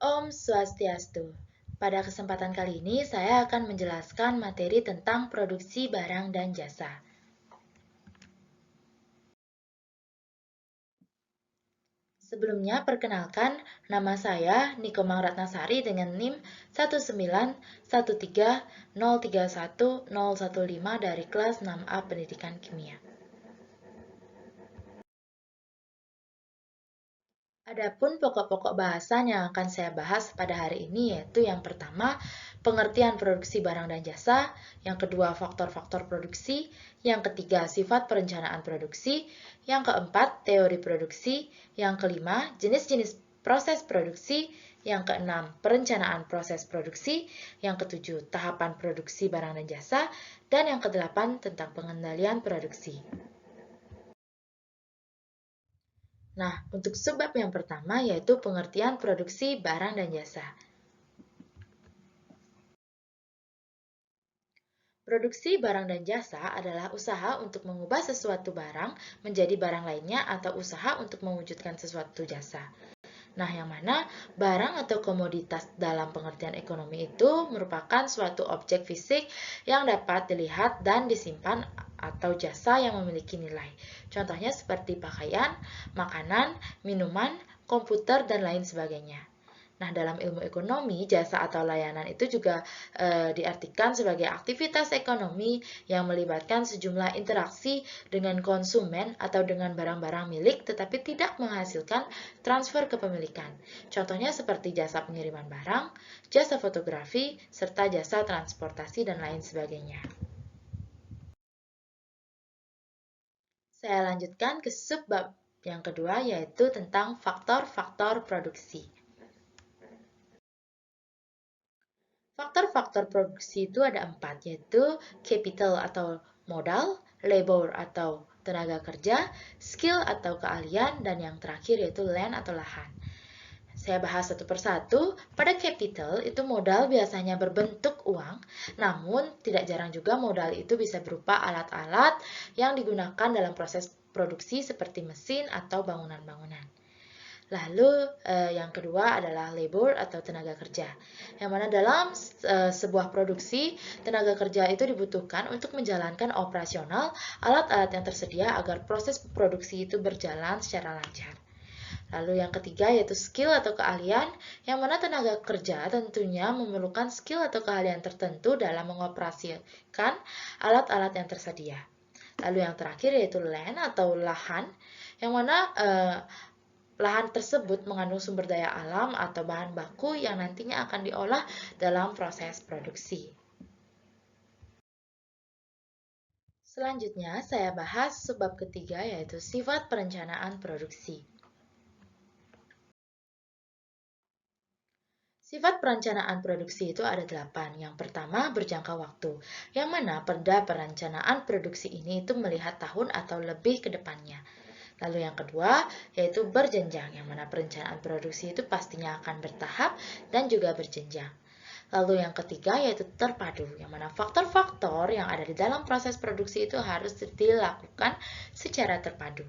Om Swastiastu. Pada kesempatan kali ini saya akan menjelaskan materi tentang produksi barang dan jasa. Sebelumnya, perkenalkan, nama saya Niko Mangratnasari dengan NIM 19130310015 dari kelas 6A Pendidikan Kimia. Adapun pokok-pokok bahasan yang akan saya bahas pada hari ini yaitu yang pertama, pengertian produksi barang dan jasa, yang kedua, faktor-faktor produksi, yang ketiga, sifat perencanaan produksi, yang keempat, teori produksi, yang kelima, jenis-jenis proses produksi, yang keenam, perencanaan proses produksi, yang ketujuh, tahapan produksi barang dan jasa, dan yang kedelapan, tentang pengendalian produksi. Nah, untuk sebab yang pertama yaitu pengertian produksi barang dan jasa. Produksi barang dan jasa adalah usaha untuk mengubah sesuatu barang menjadi barang lainnya atau usaha untuk mewujudkan sesuatu jasa. Nah, yang mana barang atau komoditas dalam pengertian ekonomi itu merupakan suatu objek fisik yang dapat dilihat dan disimpan atau jasa yang memiliki nilai. Contohnya seperti pakaian, makanan, minuman, komputer, dan lain sebagainya. Nah, dalam ilmu ekonomi, jasa atau layanan itu juga diartikan sebagai aktivitas ekonomi yang melibatkan sejumlah interaksi dengan konsumen atau dengan barang-barang milik tetapi tidak menghasilkan transfer kepemilikan. Contohnya seperti jasa pengiriman barang, jasa fotografi, serta jasa transportasi dan lain sebagainya. Saya lanjutkan ke subbab yang kedua yaitu tentang faktor-faktor produksi. Faktor-faktor produksi itu ada 4, yaitu capital atau modal, labor atau tenaga kerja, skill atau keahlian, dan yang terakhir yaitu land atau lahan. Saya bahas satu persatu. Pada capital itu modal biasanya berbentuk uang, namun tidak jarang juga modal itu bisa berupa alat-alat yang digunakan dalam proses produksi seperti mesin atau bangunan-bangunan. Lalu yang kedua adalah labor atau tenaga kerja. Yang mana dalam sebuah produksi, tenaga kerja itu dibutuhkan untuk menjalankan operasional alat-alat yang tersedia agar proses produksi itu berjalan secara lancar. Lalu yang ketiga yaitu skill atau keahlian, yang mana tenaga kerja tentunya memerlukan skill atau keahlian tertentu dalam mengoperasikan alat-alat yang tersedia. Lalu yang terakhir yaitu land atau lahan, yang mana lahan tersebut mengandung sumber daya alam atau bahan baku yang nantinya akan diolah dalam proses produksi. Selanjutnya, saya bahas subbab ketiga yaitu sifat perencanaan produksi. Sifat perencanaan produksi itu ada 8. Yang pertama, berjangka waktu, yang mana pada perencanaan produksi ini itu melihat tahun atau lebih ke depannya. Lalu yang kedua, yaitu berjenjang, yang mana perencanaan produksi itu pastinya akan bertahap dan juga berjenjang. Lalu yang ketiga, yaitu terpadu, yang mana faktor-faktor yang ada di dalam proses produksi itu harus dilakukan secara terpadu.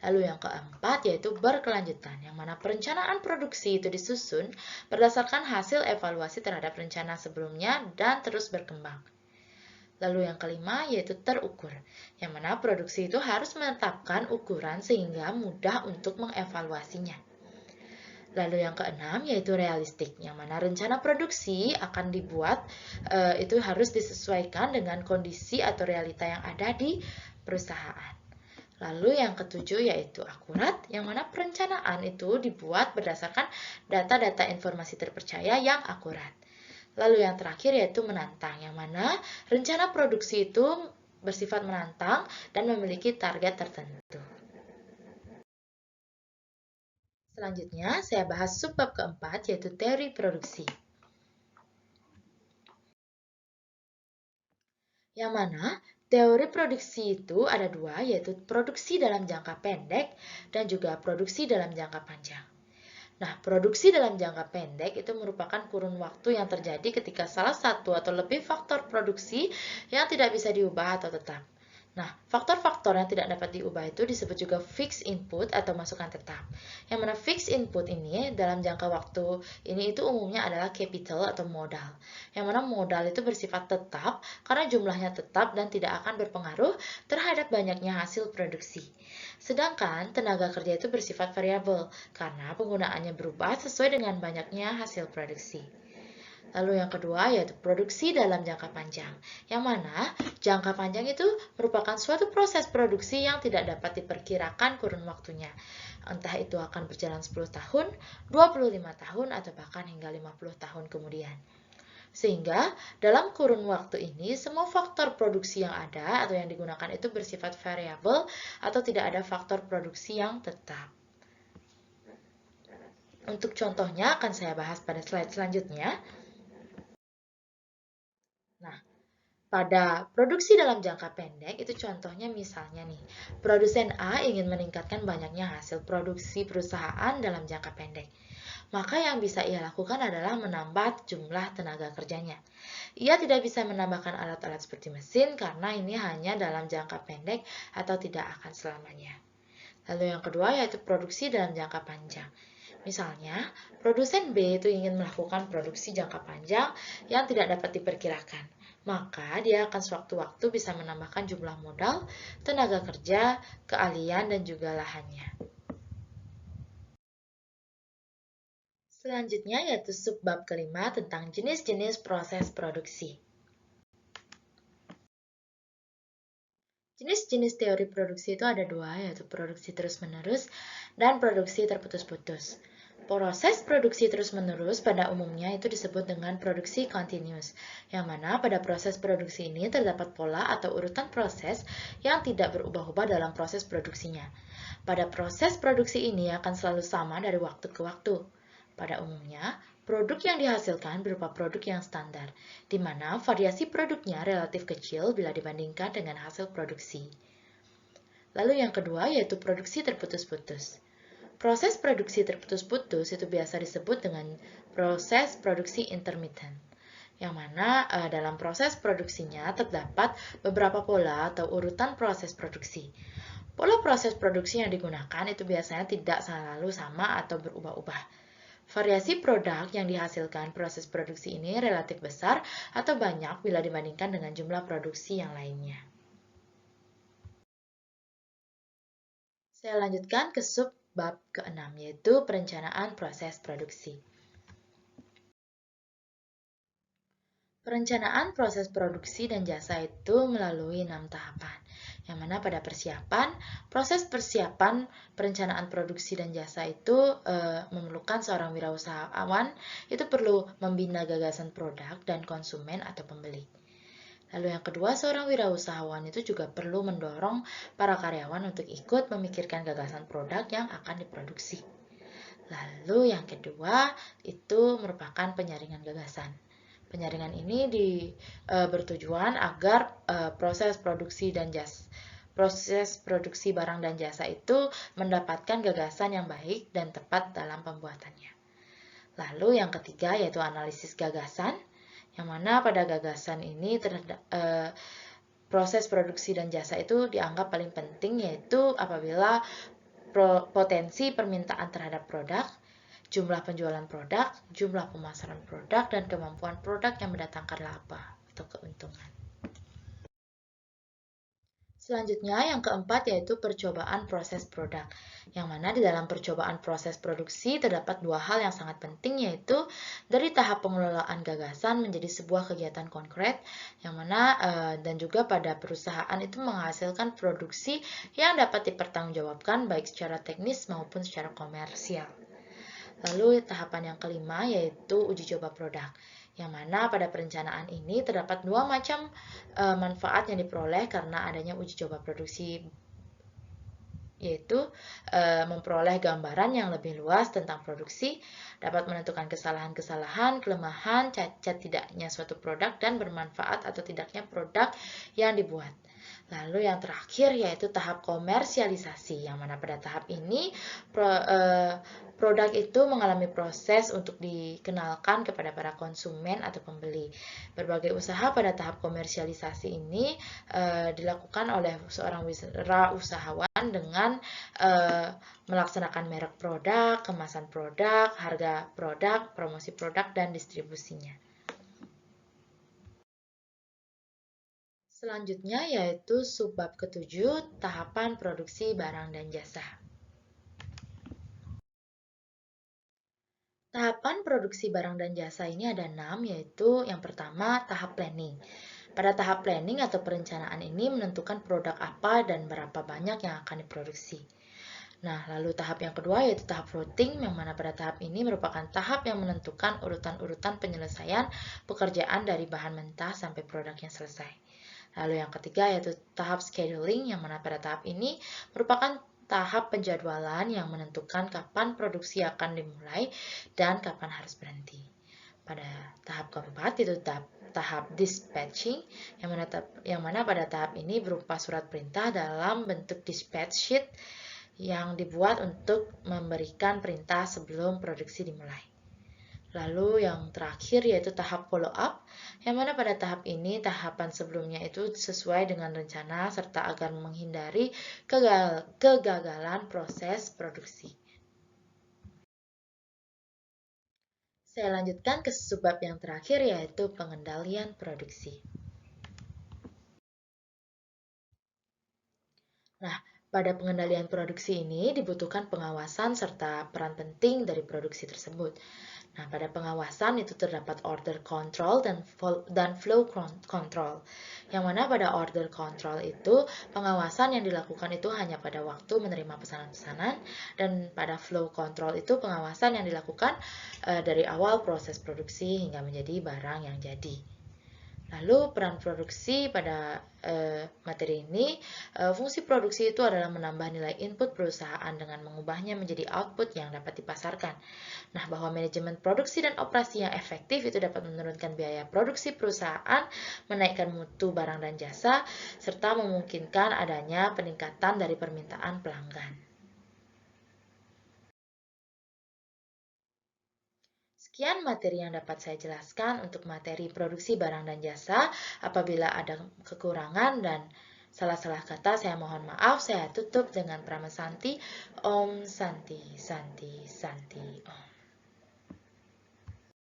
Lalu yang keempat yaitu berkelanjutan, yang mana perencanaan produksi itu disusun berdasarkan hasil evaluasi terhadap rencana sebelumnya dan terus berkembang. Lalu yang kelima yaitu terukur, yang mana produksi itu harus menetapkan ukuran sehingga mudah untuk mengevaluasinya. Lalu yang keenam yaitu realistik, yang mana rencana produksi akan dibuat itu harus disesuaikan dengan kondisi atau realita yang ada di perusahaan. Lalu yang ketujuh yaitu akurat, yang mana perencanaan itu dibuat berdasarkan data-data informasi terpercaya yang akurat. Lalu yang terakhir yaitu menantang, yang mana rencana produksi itu bersifat menantang dan memiliki target tertentu. Selanjutnya, saya bahas subbab keempat yaitu teori produksi. Yang mana teori produksi itu ada 2, yaitu produksi dalam jangka pendek dan juga produksi dalam jangka panjang. Nah, produksi dalam jangka pendek itu merupakan kurun waktu yang terjadi ketika salah satu atau lebih faktor produksi yang tidak bisa diubah atau tetap. Nah, faktor-faktor yang tidak dapat diubah itu disebut juga fixed input atau masukan tetap. Yang mana fixed input ini dalam jangka waktu ini itu umumnya adalah capital atau modal. Yang mana modal itu bersifat tetap karena jumlahnya tetap dan tidak akan berpengaruh terhadap banyaknya hasil produksi. Sedangkan tenaga kerja itu bersifat variabel karena penggunaannya berubah sesuai dengan banyaknya hasil produksi. Lalu yang kedua yaitu produksi dalam jangka panjang, yang mana jangka panjang itu merupakan suatu proses produksi yang tidak dapat diperkirakan kurun waktunya. Entah itu akan berjalan 10 tahun, 25 tahun, atau bahkan hingga 50 tahun kemudian. Sehingga dalam kurun waktu ini semua faktor produksi yang ada atau yang digunakan itu bersifat variabel atau tidak ada faktor produksi yang tetap. Untuk contohnya akan saya bahas pada slide selanjutnya. Nah, pada produksi dalam jangka pendek, itu contohnya misalnya nih, produsen A ingin meningkatkan banyaknya hasil produksi perusahaan dalam jangka pendek. Maka yang bisa ia lakukan adalah menambah jumlah tenaga kerjanya. Ia tidak bisa menambahkan alat-alat seperti mesin karena ini hanya dalam jangka pendek atau tidak akan selamanya. Lalu yang kedua yaitu produksi dalam jangka panjang. Misalnya, produsen B itu ingin melakukan produksi jangka panjang yang tidak dapat diperkirakan. Maka dia akan sewaktu-waktu bisa menambahkan jumlah modal, tenaga kerja, keahlian, dan juga lahannya. Selanjutnya yaitu subbab kelima tentang jenis-jenis proses produksi. Jenis-jenis teori produksi itu ada dua, yaitu produksi terus-menerus dan produksi terputus-putus. Proses produksi terus-menerus pada umumnya itu disebut dengan produksi continuous, yang mana pada proses produksi ini terdapat pola atau urutan proses yang tidak berubah-ubah dalam proses produksinya. Pada proses produksi ini akan selalu sama dari waktu ke waktu. Pada umumnya, produk yang dihasilkan berupa produk yang standar, di mana variasi produknya relatif kecil bila dibandingkan dengan hasil produksi. Lalu yang kedua yaitu produksi terputus-putus. Proses produksi terputus-putus itu biasa disebut dengan proses produksi intermittent, yang mana dalam proses produksinya terdapat beberapa pola atau urutan proses produksi. Pola proses produksi yang digunakan itu biasanya tidak selalu sama atau berubah-ubah. Variasi produk yang dihasilkan proses produksi ini relatif besar atau banyak bila dibandingkan dengan jumlah produksi yang lainnya. Saya lanjutkan ke subbab ke-6, yaitu perencanaan proses produksi. Perencanaan proses produksi dan jasa itu melalui 6 tahapan, yang mana pada proses persiapan perencanaan produksi dan jasa itu memerlukan seorang wirausahawan itu perlu membina gagasan produk dan konsumen atau pembeli. Lalu yang kedua, seorang wirausahawan itu juga perlu mendorong para karyawan untuk ikut memikirkan gagasan produk yang akan diproduksi. Lalu yang kedua, itu merupakan penyaringan gagasan. Penyaringan ini bertujuan agar proses produksi barang dan jasa itu mendapatkan gagasan yang baik dan tepat dalam pembuatannya. Lalu yang ketiga yaitu analisis gagasan, yang mana pada gagasan ini proses produksi dan jasa itu dianggap paling penting, yaitu apabila potensi permintaan terhadap produk, jumlah penjualan produk, jumlah pemasaran produk, dan kemampuan produk yang mendatangkan laba atau keuntungan. Selanjutnya yang keempat yaitu percobaan proses produk, yang mana di dalam percobaan proses produksi terdapat dua hal yang sangat penting, yaitu dari tahap pengelolaan gagasan menjadi sebuah kegiatan konkret, yang mana dan juga pada perusahaan itu menghasilkan produksi yang dapat dipertanggungjawabkan baik secara teknis maupun secara komersial. Lalu tahapan yang kelima yaitu uji coba produk, yang mana pada perencanaan ini terdapat dua macam manfaat yang diperoleh karena adanya uji coba produksi, yaitu memperoleh gambaran yang lebih luas tentang produksi, dapat menentukan kesalahan-kesalahan, kelemahan, cacat tidaknya suatu produk, dan bermanfaat atau tidaknya produk yang dibuat. Lalu yang terakhir yaitu tahap komersialisasi, yang mana pada tahap ini produk itu mengalami proses untuk dikenalkan kepada para konsumen atau pembeli. Berbagai usaha pada tahap komersialisasi ini dilakukan oleh seorang usahawan dengan melaksanakan merek produk, kemasan produk, harga produk, promosi produk, dan distribusinya. Selanjutnya yaitu subbab ke-7, tahapan produksi barang dan jasa. Tahapan produksi barang dan jasa ini ada 6, yaitu yang pertama tahap planning. Pada tahap planning atau perencanaan ini menentukan produk apa dan berapa banyak yang akan diproduksi. Nah, lalu tahap yang kedua yaitu tahap routing, yang mana pada tahap ini merupakan tahap yang menentukan urutan-urutan penyelesaian pekerjaan dari bahan mentah sampai produk yang selesai. Lalu yang ketiga yaitu tahap scheduling, yang mana pada tahap ini merupakan tahap penjadwalan yang menentukan kapan produksi akan dimulai dan kapan harus berhenti. Pada tahap keempat itu tahap dispatching, yang mana pada tahap ini berupa surat perintah dalam bentuk dispatch sheet yang dibuat untuk memberikan perintah sebelum produksi dimulai. Lalu yang terakhir yaitu tahap follow up, yang mana pada tahap ini tahapan sebelumnya itu sesuai dengan rencana serta agar menghindari kegagalan proses produksi. Saya lanjutkan ke subbab yang terakhir yaitu pengendalian produksi. Nah, pada pengendalian produksi ini dibutuhkan pengawasan serta peran penting dari produksi tersebut. Nah, pada pengawasan itu terdapat order control dan flow control. Yang mana pada order control itu pengawasan yang dilakukan itu hanya pada waktu menerima pesanan-pesanan, dan pada flow control itu pengawasan yang dilakukan dari awal proses produksi hingga menjadi barang yang jadi. Lalu peran produksi pada materi ini, fungsi produksi itu adalah menambah nilai input perusahaan dengan mengubahnya menjadi output yang dapat dipasarkan. Nah, bahwa manajemen produksi dan operasi yang efektif itu dapat menurunkan biaya produksi perusahaan, menaikkan mutu barang dan jasa, serta memungkinkan adanya peningkatan dari permintaan pelanggan. Sekian materi yang dapat saya jelaskan untuk materi produksi barang dan jasa. Apabila ada kekurangan dan salah-salah kata, saya mohon maaf. Saya tutup dengan Prama Santi. Om Santi, Santi, Santi, Om.